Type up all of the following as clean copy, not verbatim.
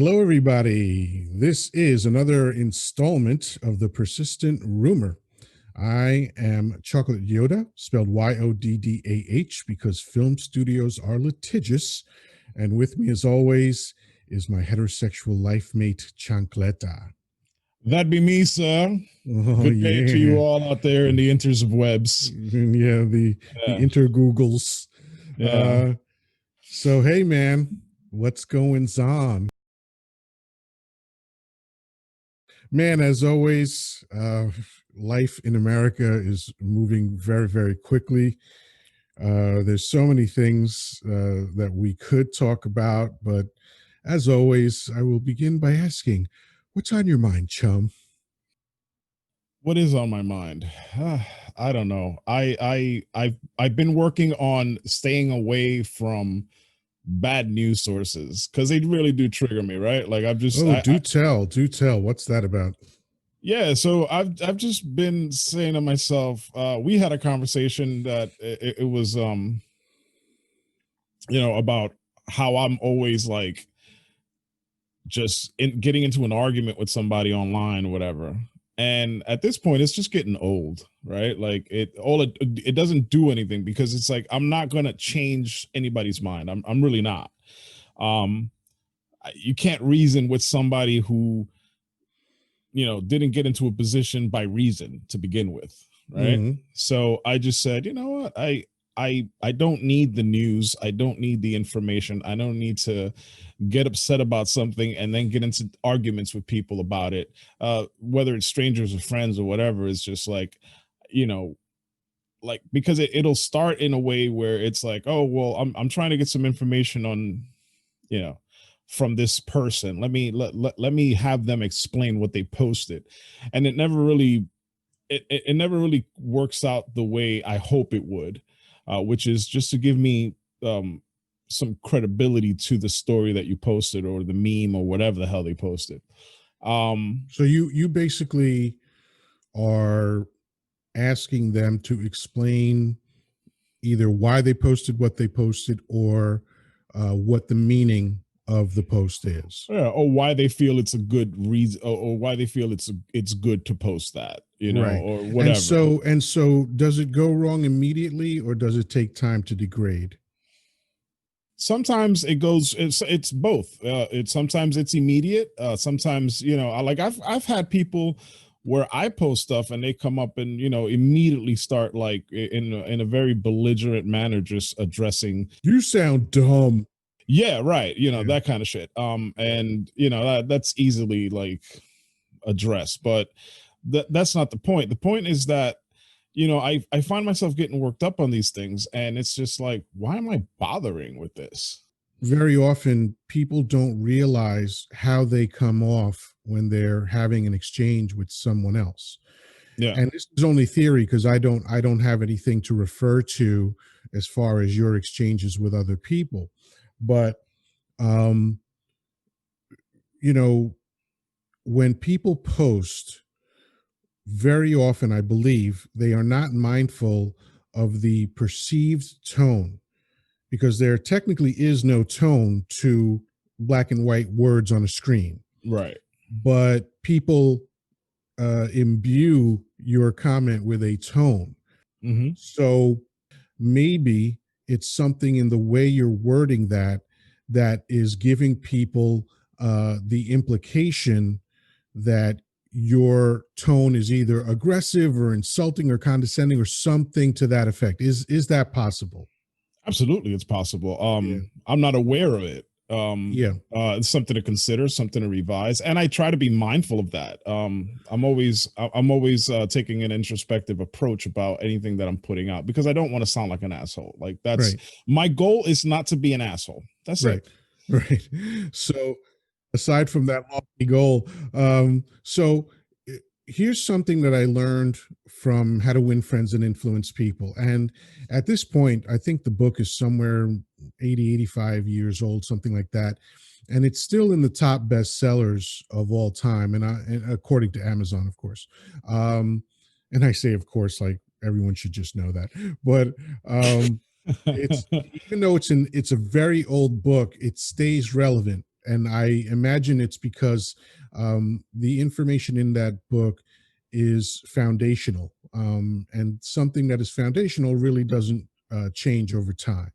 Hello, everybody. This is another installment of the Persistent Rumor. I am Chocolate Yoddah, spelled Yoddah, because film studios are litigious. And with me, as always, is my heterosexual life mate, Chancleta. That'd be me, sir. Oh, Good day to you yeah. all out there in the inters of webs. Yeah, the Yeah. intergoogles. Yeah. So, hey, man, what's going on? Man, as always, life in America is moving very, very quickly. There's so many things that we could talk about, but as always, I will begin by asking, what's on your mind, chum? What is on my mind? I don't know. I've been working on staying away from bad news sources because they really do trigger me, right? Like I've just Oh, do tell, do tell. What's that about? yeah, so I've just been saying to myself, we had a conversation that it was about how I'm always like just getting into an argument with somebody online or whatever. And at this point it's just getting old, right? Like it doesn't do anything because it's like I'm not going to change anybody's mind. I'm really not. um you can't reason with somebody who didn't get into a position by reason to begin with, right? Mm-hmm. So I just said, you know what, I don't need the news, I don't need the information, I don't need to get upset about something and then get into arguments with people about it, whether it's strangers or friends or whatever. It's just like, you know like, because it'll start in a way where it's like, oh well, I'm trying to get some information on, you know from this person. Let me have them explain what they posted. And it never really works out the way I hope it would, which is just to give me um, some credibility to the story that you posted or the meme or whatever the hell they posted. So you basically are asking them to explain either why they posted what they posted or what the meaning of the post is. Yeah, or why they feel it's a good reason, or why they feel it's good to post that, Right. or And whatever. so does it go wrong immediately or does it take time to degrade? Sometimes it goes, it's both. It's sometimes it's immediate, sometimes, like I've had people where I post stuff and they come up and immediately start like in a very belligerent manner just addressing. You sound dumb. Yeah, right, Yeah. that kind of shit. And that's easily like addressed, but that's not the point. The point is that I find myself getting worked up on these things, and it's just like, why am I bothering with this? Very often people don't realize how they come off when they're having an exchange with someone else. Yeah. And this is only theory because I don't have anything to refer to as far as your exchanges with other people. But um, you know, when people post, very often I believe they are not mindful of the perceived tone because there technically is no tone to black and white words on a screen, Right. but people imbue your comment with a tone. Mm-hmm. So maybe it's something in the way you're wording that is giving people the implication that your tone is either aggressive or insulting or condescending or something to that effect. Is that possible? Absolutely, it's possible. Yeah. I'm not aware of it. Yeah. It's something to consider, something to revise, and I try to be mindful of that. I'm always taking an introspective approach about anything that I'm putting out because I don't want to sound like an asshole. Like, that's Right. my goal, is not to be an asshole. That's Right. it. Right. So aside from that lofty goal, so here's something that I learned from How to Win Friends and Influence People. And at this point, I think the book is somewhere 80, 85 years old, something like that. And it's still in the top bestsellers of all time. And according to Amazon, of course. And I say, of course, like everyone should just know that. But it's even though it's a very old book, it stays relevant And I imagine it's because the information in that book is foundational, and something that is foundational really doesn't change over time.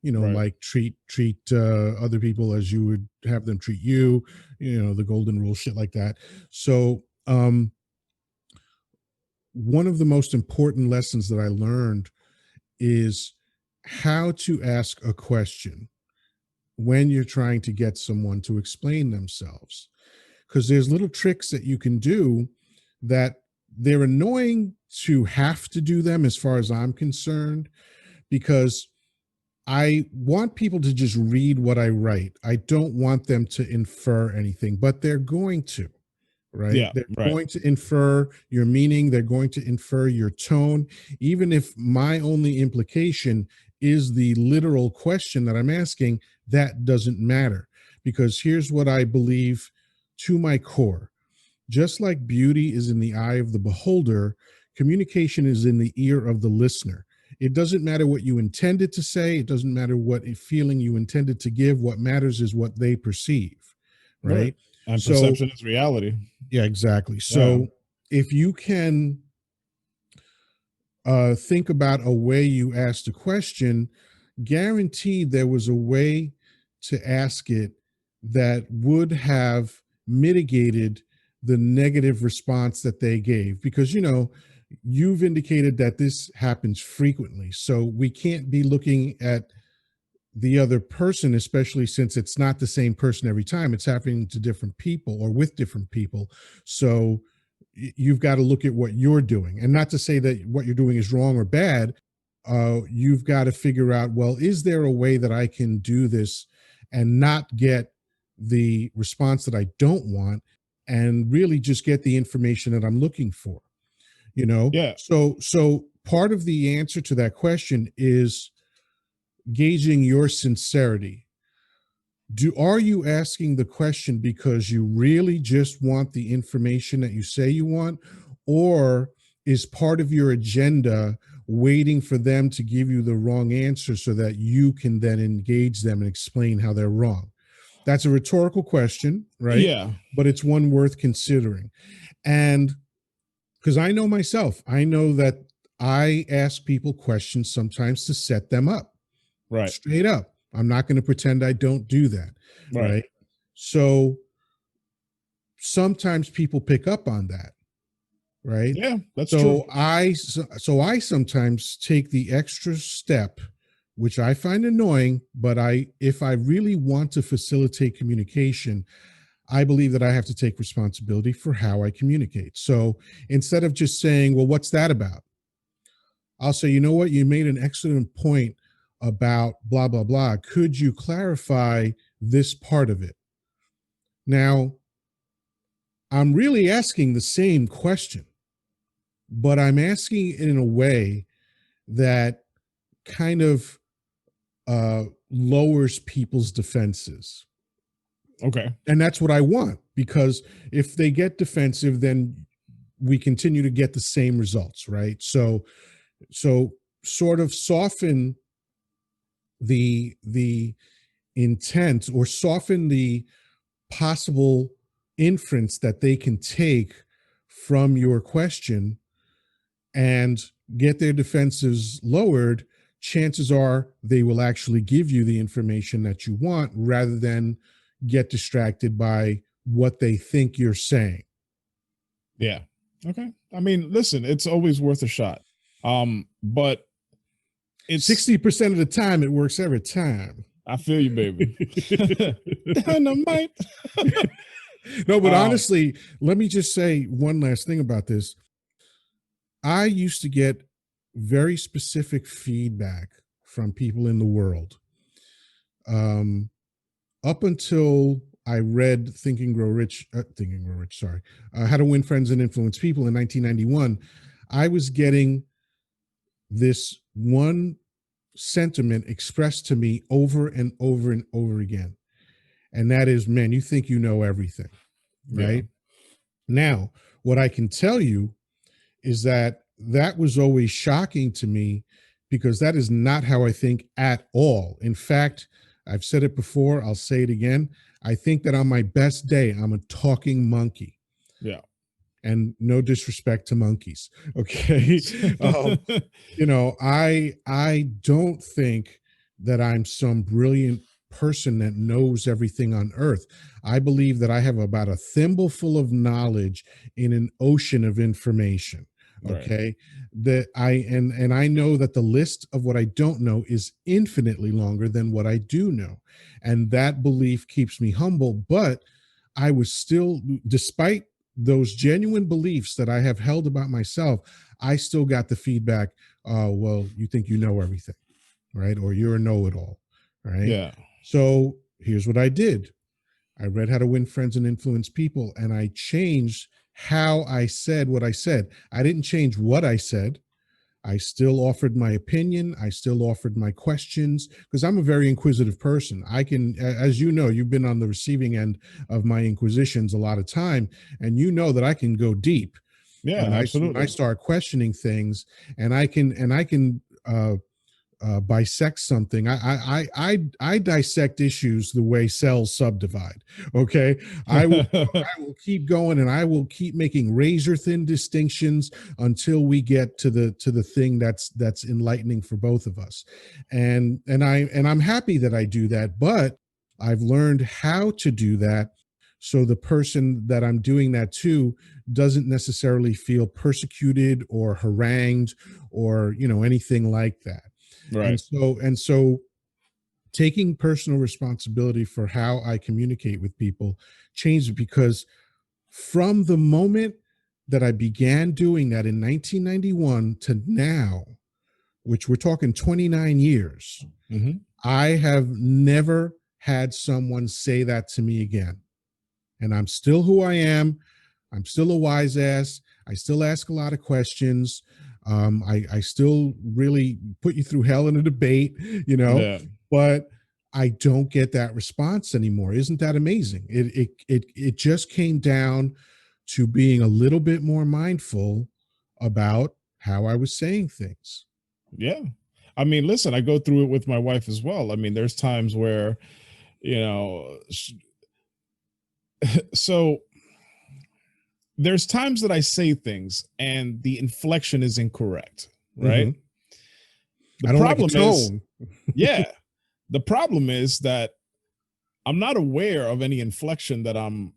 Right. Like treat other people as you would have them treat you. The golden rule, shit like that. So one of the most important lessons that I learned is how to ask a question when you're trying to get someone to explain themselves. Because there's little tricks that you can do that they're annoying to have to do them, as far as I'm concerned, because I want people to just read what I write. I don't want them to infer anything, but they're going to, right? Yeah. They're Right. going to infer your meaning. They're going to infer your tone, even if my only implication is the literal question that I'm asking. That doesn't matter, because here's what I believe to my core. Just like beauty is in the eye of the beholder, communication is in the ear of the listener. It doesn't matter what you intended to say. It doesn't matter what feeling you intended to give. What matters is what they perceive, Right. right? And So, perception is reality. yeah, exactly. Yeah. So, if you can think about a way you asked a question, guaranteed there was a way to ask it that would have mitigated the negative response that they gave. Because, you've indicated that this happens frequently. So we can't be looking at the other person, especially since it's not the same person every time. It's happening to different people or with different people. So you've got to look at what you're doing, and not to say that what you're doing is wrong or bad. You've got to figure out, well, is there a way that I can do this and not get the response that I don't want, and really just get the information that I'm looking for? Yeah. So part of the answer to that question is gauging your sincerity. Are you asking the question because you really just want the information that you say you want, or is part of your agenda waiting for them to give you the wrong answer so that you can then engage them and explain how they're wrong? That's a rhetorical question, right? Yeah. But it's one worth considering. And because I know myself, I know that I ask people questions sometimes to set them up. Right. Straight up. I'm not going to pretend I don't do that. Right. Right. So sometimes people pick up on that. Right. Yeah. That's true. So I sometimes take the extra step, which I find annoying, but if I really want to facilitate communication, I believe that I have to take responsibility for how I communicate. So instead of just saying, well, what's that about? I'll say, you know what, you made an excellent point about blah, blah, blah. Could you clarify this part of it? Now, I'm really asking the same question, but I'm asking it in a way that kind of lowers people's defenses. Okay. And that's what I want, because if they get defensive, then we continue to get the same results, right? So sort of soften the intent, or soften the possible inference that they can take from your question, and get their defenses lowered. Chances are they will actually give you the information that you want, rather than get distracted by what they think you're saying. Yeah. Okay. I mean, listen, it's always worth a shot. But it's 60% of the time, it works every time. I feel you, baby. Dynamite. No, but um, honestly, let me just say one last thing about this. I used to get very specific feedback from people in the world. Um, Up until I read Think and Grow Rich, sorry, How to Win Friends and Influence People in 1991, I was getting this one sentiment expressed to me over and over and over again. And that is, man, you think you know everything, yeah. right? Now, what I can tell you is that that was always shocking to me, because that is not how I think at all. In fact, I've said it before, I'll say it again. I think that on my best day, I'm a talking monkey. Yeah. And no disrespect to monkeys. Okay. I don't think that I'm some brilliant person that knows everything on earth. I believe that I have about a thimbleful of knowledge in an ocean of information. Right. Okay. That and I know that the list of what I don't know is infinitely longer than what I do know. And that belief keeps me humble, but I was still, despite those genuine beliefs that I have held about myself, I still got the feedback, well, you think you know everything, right? Or you're a know it all, right? Yeah. So here's what I did. I read How to Win Friends and Influence People, and I changed how I said what I said. I didn't change what I said. I still offered my opinion. I still offered my questions because I'm a very inquisitive person. I can, as you know, you've been on the receiving end of my inquisitions a lot of time, and you know that I can go deep Yeah, when I absolutely. start questioning things, and I can bisect something. I dissect issues the way cells subdivide. Okay, I will keep going, and I will keep making razor thin distinctions until we get to the thing that's enlightening for both of us. And I'm happy that I do that, but I've learned how to do that so the person that I'm doing that to doesn't necessarily feel persecuted or harangued or anything like that. and Right. so and so taking personal responsibility for how I communicate with people changed because from the moment that I began doing that in 1991 to now, which we're talking 29 years, Hmm. I have never had someone say that to me again. And I'm still who I am. I'm still a wise ass. I still ask a lot of questions. I still really put you through hell in a debate, you know, Yeah. but I don't get that response anymore. Isn't that amazing? It just came down to being a little bit more mindful about how I was saying things. Yeah. I mean, listen, I go through it with my wife as well. I mean, there's times where, you know, so there's times that I say things and the inflection is incorrect, right? Hmm. The I don't like a problem is, tone. yeah, the problem is that I'm not aware of any inflection that I'm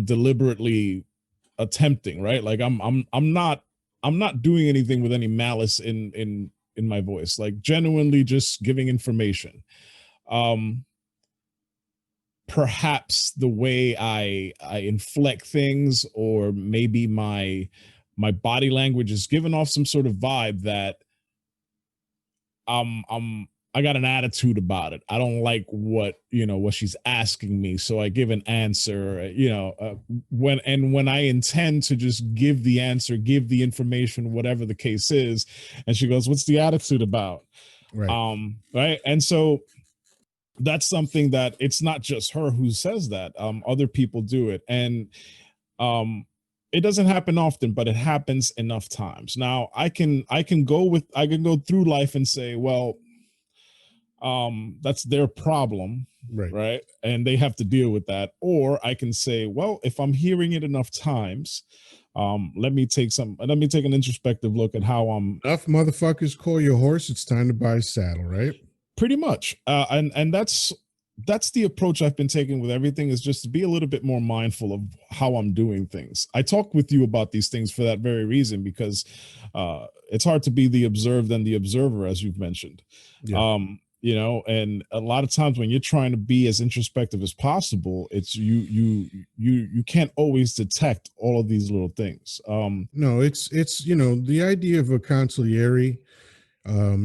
deliberately attempting, right? Like I'm not doing anything with any malice in my voice, like genuinely just giving information. Um Perhaps the way I inflect things, or maybe my body language is giving off some sort of vibe that I got an attitude about it. I don't like what she's asking me, so I give an answer. When I intend to just give the answer, give the information, whatever the case is, and she goes, "What's the attitude about?" Right. Right, and so that's something that it's not just her who says that. Other people do it, and um it doesn't happen often, but it happens enough times. Now I can go through life and say, well, that's their problem, Right. right, and they have to deal with that. Or I can say, well, if I'm hearing it enough times, let me take an introspective look at how I'm. Enough motherfuckers call your horse. It's time to buy a saddle, right? Pretty much, and that's the approach I've been taking with everything, is just to be a little bit more mindful of how I'm doing things. I talk with you about these things for that very reason, because it's hard to be the observed and the observer, as you've mentioned. Yeah. And a lot of times when you're trying to be as introspective as possible, it's you can't always detect all of these little things. No, it's the idea of a consigliere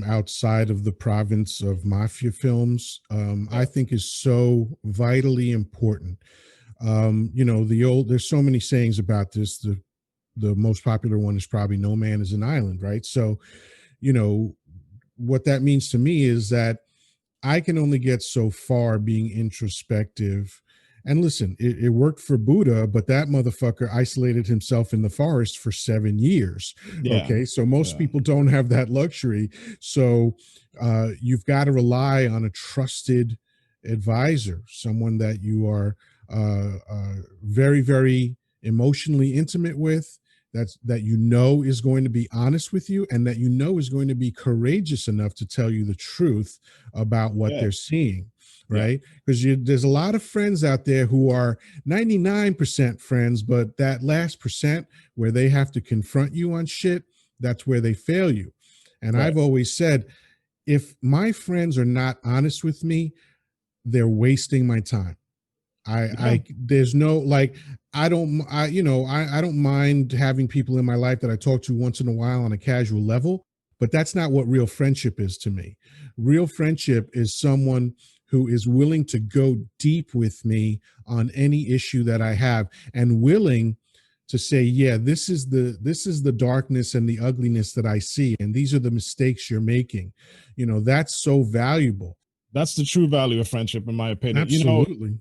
outside of the province of mafia films, I Yeah. think is so vitally important. There's so many sayings about this. The most popular one is probably "No man is an island," right? So, you know, what that means to me is that I can only get so far being introspective. And listen, it worked for Buddha, but that motherfucker isolated himself in the forest for 7 years. Yeah. Okay. So most Yeah. people don't have that luxury. So you've got to rely on a trusted advisor, someone that you are very, very emotionally intimate with, that you know is going to be honest with you, and that you know is going to be courageous enough to tell you the truth about what Yeah. they're seeing, Yeah. right? Because there's a lot of friends out there who are 99% friends, but that last percent where they have to confront you on shit, that's where they fail you. And Right. I've always said, if my friends are not honest with me, they're wasting my time. Yeah. There's no, like, I don't mind having people in my life that I talk to once in a while on a casual level, but that's not what real friendship is to me. Real friendship is someone who is willing to go deep with me on any issue that I have, and willing to say, yeah, this is the darkness and the ugliness that I see, and these are the mistakes you're making. That's so valuable. That's the true value of friendship, in my opinion. Absolutely.